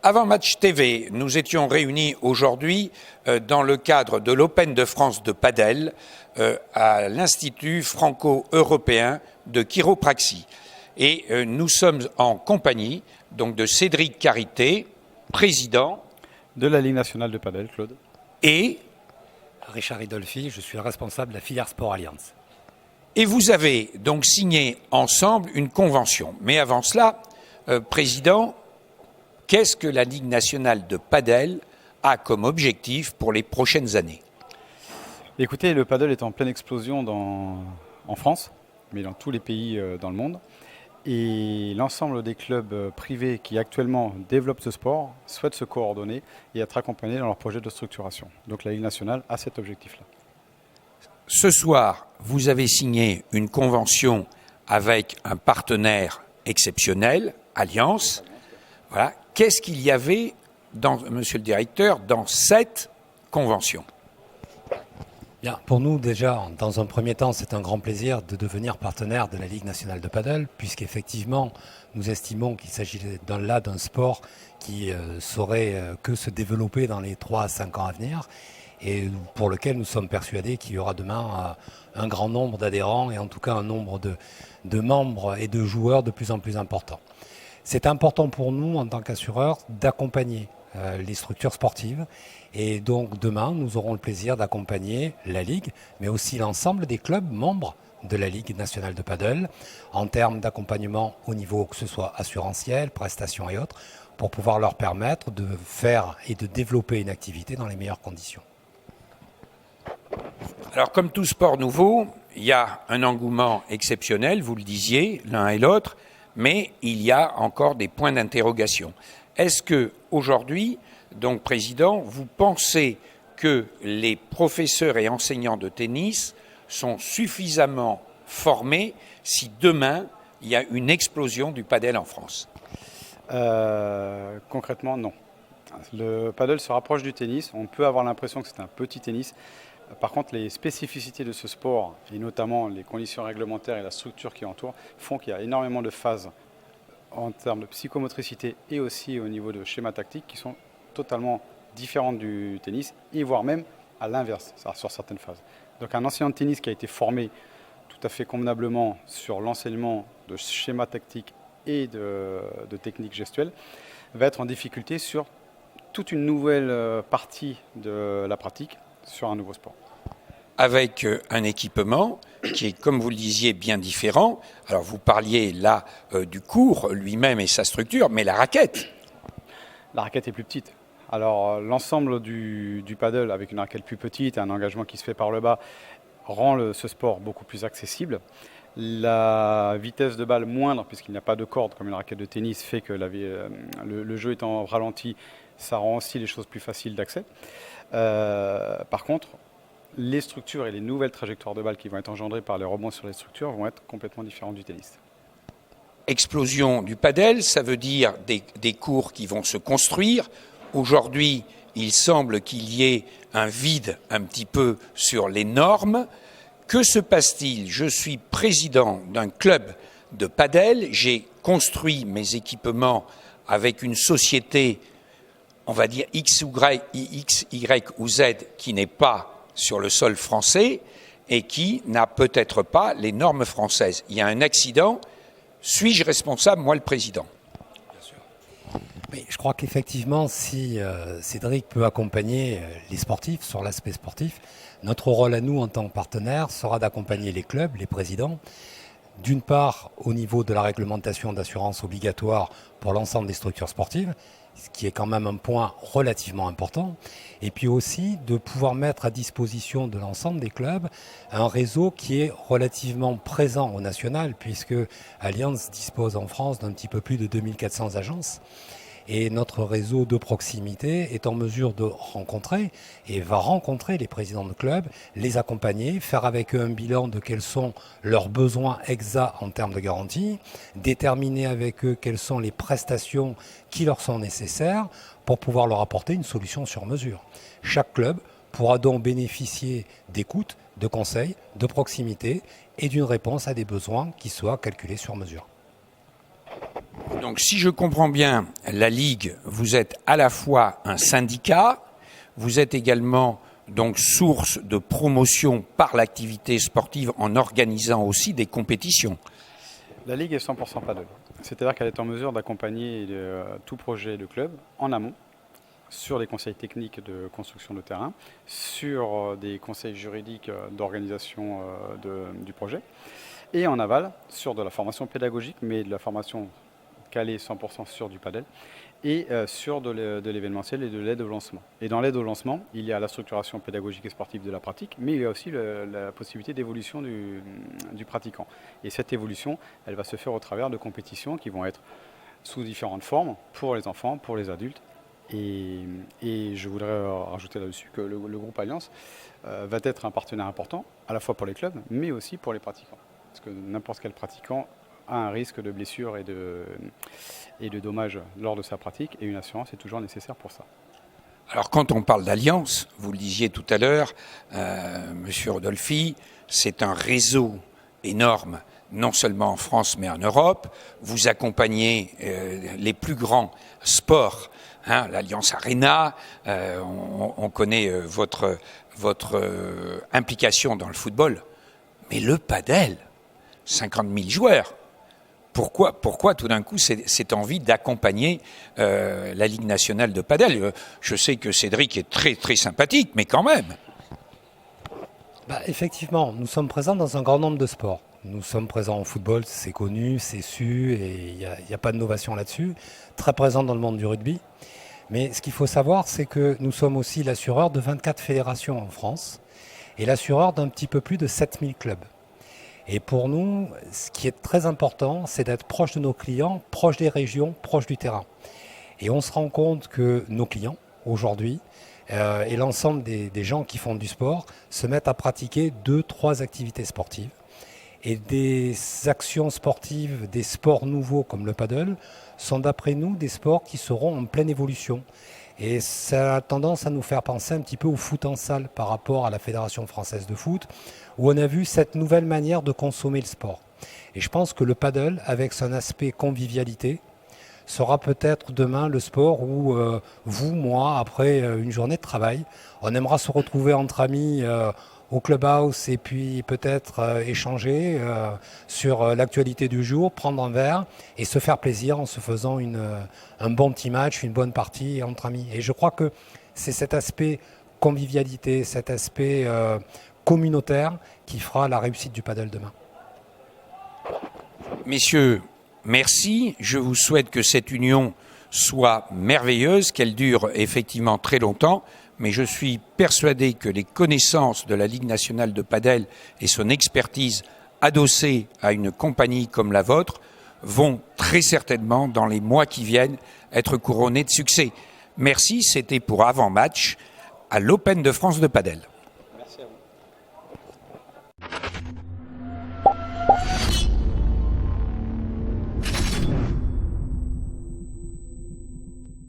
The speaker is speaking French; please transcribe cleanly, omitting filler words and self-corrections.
Avant Match TV, nous étions réunis aujourd'hui dans le cadre de l'Open de France de padel à l'Institut franco-européen de chiropraxie. Et nous sommes en compagnie donc de Cédric Carité, président de la Ligue nationale de padel, Claude. Et Richard Ridolfi, je suis le responsable de la filière Sport Alliance. Et vous avez donc signé ensemble une convention. Mais avant cela, président, qu'est-ce que la Ligue nationale de padel a comme objectif pour les prochaines années? Écoutez, le padel est en pleine explosion en France, mais dans tous les pays dans le monde. Et l'ensemble des clubs privés qui actuellement développent ce sport souhaitent se coordonner et être accompagnés dans leur projet de structuration. Donc la Ligue nationale a cet objectif-là. Ce soir, vous avez signé une convention avec un partenaire exceptionnel, Alliance. Voilà. Qu'est-ce qu'il y avait, monsieur le directeur, dans cette convention? Bien, pour nous, déjà, dans un premier temps, c'est un grand plaisir de devenir partenaire de la Ligue nationale de padel, puisqu'effectivement, nous estimons qu'il s'agit d'un sport qui saurait que se développer dans les 3 à 5 ans à venir, et pour lequel nous sommes persuadés qu'il y aura demain un grand nombre d'adhérents, et en tout cas un nombre de membres et de joueurs de plus en plus important. C'est important pour nous, en tant qu'assureurs, d'accompagner les structures sportives. Et donc demain, nous aurons le plaisir d'accompagner la Ligue, mais aussi l'ensemble des clubs membres de la Ligue nationale de padel, en termes d'accompagnement au niveau que ce soit assurantiel, prestations et autres, pour pouvoir leur permettre de faire et de développer une activité dans les meilleures conditions. Alors, comme tout sport nouveau, il y a un engouement exceptionnel, vous le disiez, l'un et l'autre, mais il y a encore des points d'interrogation. Est-ce que aujourd'hui, donc président, vous pensez que les professeurs et enseignants de tennis sont suffisamment formés si demain il y a une explosion du padel en France? Concrètement, non. Le padel se rapproche du tennis. On peut avoir l'impression que c'est un petit tennis. Par contre, les spécificités de ce sport, et notamment les conditions réglementaires et la structure qui entoure, font qu'il y a énormément de phases en termes de psychomotricité et aussi au niveau de schéma tactique qui sont totalement différentes du tennis, et voire même à l'inverse, sur certaines phases. Donc un enseignant de tennis qui a été formé tout à fait convenablement sur l'enseignement de schéma tactique et de techniques gestuelles va être en difficulté sur toute une nouvelle partie de la pratique sur un nouveau sport. Avec un équipement qui est, comme vous le disiez, bien différent. Alors vous parliez là du court lui-même et sa structure, mais la raquette? La raquette est plus petite. Alors l'ensemble du paddle avec une raquette plus petite et un engagement qui se fait par le bas rend ce sport beaucoup plus accessible. La vitesse de balle moindre, puisqu'il n'y a pas de corde comme une raquette de tennis, fait que le jeu étant ralenti, ça rend aussi les choses plus faciles d'accès. Par contre, les structures et les nouvelles trajectoires de balles qui vont être engendrées par les rebonds sur les structures vont être complètement différentes du tennis. Explosion du padel, ça veut dire des cours qui vont se construire. Aujourd'hui, il semble qu'il y ait un vide un petit peu sur les normes. Que se passe-t-il? Je suis président d'un club de padel. J'ai construit mes équipements avec une société, on va dire X, Y ou Z, qui n'est pas sur le sol français et qui n'a peut-être pas les normes françaises. Il y a un accident. Suis-je responsable, moi le président? Bien sûr. Mais je crois qu'effectivement, si Cédric peut accompagner les sportifs sur l'aspect sportif, notre rôle à nous en tant que partenaire sera d'accompagner les clubs, les présidents, d'une part au niveau de la réglementation d'assurance obligatoire pour l'ensemble des structures sportives, ce qui est quand même un point relativement important, et puis aussi de pouvoir mettre à disposition de l'ensemble des clubs un réseau qui est relativement présent au national, puisque Alliance dispose en France d'un petit peu plus de 2400 agences, et notre réseau de proximité est en mesure de rencontrer et va rencontrer les présidents de clubs, les accompagner, faire avec eux un bilan de quels sont leurs besoins exacts en termes de garantie, déterminer avec eux quelles sont les prestations qui leur sont nécessaires pour pouvoir leur apporter une solution sur mesure. Chaque club pourra donc bénéficier d'écoute, de conseils, de proximité et d'une réponse à des besoins qui soient calculés sur mesure. Donc si je comprends bien, la Ligue, vous êtes à la fois un syndicat, vous êtes également donc source de promotion par l'activité sportive en organisant aussi des compétitions. La Ligue est 100% paddle. C'est-à-dire qu'elle est en mesure d'accompagner tout projet de club en amont, sur les conseils techniques de construction de terrain, sur des conseils juridiques d'organisation du projet, et en aval, sur de la formation pédagogique, mais de la formation calée 100% sur du paddle, et sur de l'événementiel et de l'aide au lancement. Et dans l'aide au lancement, il y a la structuration pédagogique et sportive de la pratique, mais il y a aussi la possibilité d'évolution du pratiquant. Et cette évolution, elle va se faire au travers de compétitions qui vont être sous différentes formes pour les enfants, pour les adultes. Et je voudrais rajouter là-dessus que le groupe Alliance va être un partenaire important, à la fois pour les clubs, mais aussi pour les pratiquants. Parce que n'importe quel pratiquant a un risque de blessure et de dommages lors de sa pratique, et une assurance est toujours nécessaire pour ça. Alors quand on parle d'alliance, vous le disiez tout à l'heure, Monsieur Rodolphi, c'est un réseau énorme, non seulement en France mais en Europe. Vous accompagnez les plus grands sports, l'Alliance Arena, on connaît votre implication dans le football, mais le padel, 50 000 joueurs. Pourquoi tout d'un coup cette envie d'accompagner la Ligue nationale de padel? Je sais que Cédric est très très sympathique, mais quand même. Effectivement, nous sommes présents dans un grand nombre de sports. Nous sommes présents au football, c'est connu, c'est su, et il n'y a pas d'innovation là-dessus. Très présents dans le monde du rugby. Mais ce qu'il faut savoir, c'est que nous sommes aussi l'assureur de 24 fédérations en France et l'assureur d'un petit peu plus de 7000 clubs. Et pour nous, ce qui est très important, c'est d'être proche de nos clients, proche des régions, proche du terrain. Et on se rend compte que nos clients, aujourd'hui, et l'ensemble des gens qui font du sport, se mettent à pratiquer 2-3 activités sportives. Et des actions sportives, des sports nouveaux comme le paddle, sont d'après nous des sports qui seront en pleine évolution. Et ça a tendance à nous faire penser un petit peu au foot en salle par rapport à la Fédération française de foot, où on a vu cette nouvelle manière de consommer le sport. Et je pense que le paddle, avec son aspect convivialité, sera peut-être demain le sport où vous, moi, après une journée de travail, on aimera se retrouver entre amis au clubhouse et puis peut-être échanger sur l'actualité du jour, prendre un verre et se faire plaisir en se faisant un bon petit match, une bonne partie entre amis. Et je crois que c'est cet aspect convivialité, cet aspect communautaire qui fera la réussite du paddle demain. Messieurs, merci. Je vous souhaite que cette union soit merveilleuse, qu'elle dure effectivement très longtemps. Mais je suis persuadé que les connaissances de la Ligue nationale de padel et son expertise adossée à une compagnie comme la vôtre vont très certainement, dans les mois qui viennent, être couronnées de succès. Merci, c'était pour avant-match à l'Open de France de padel.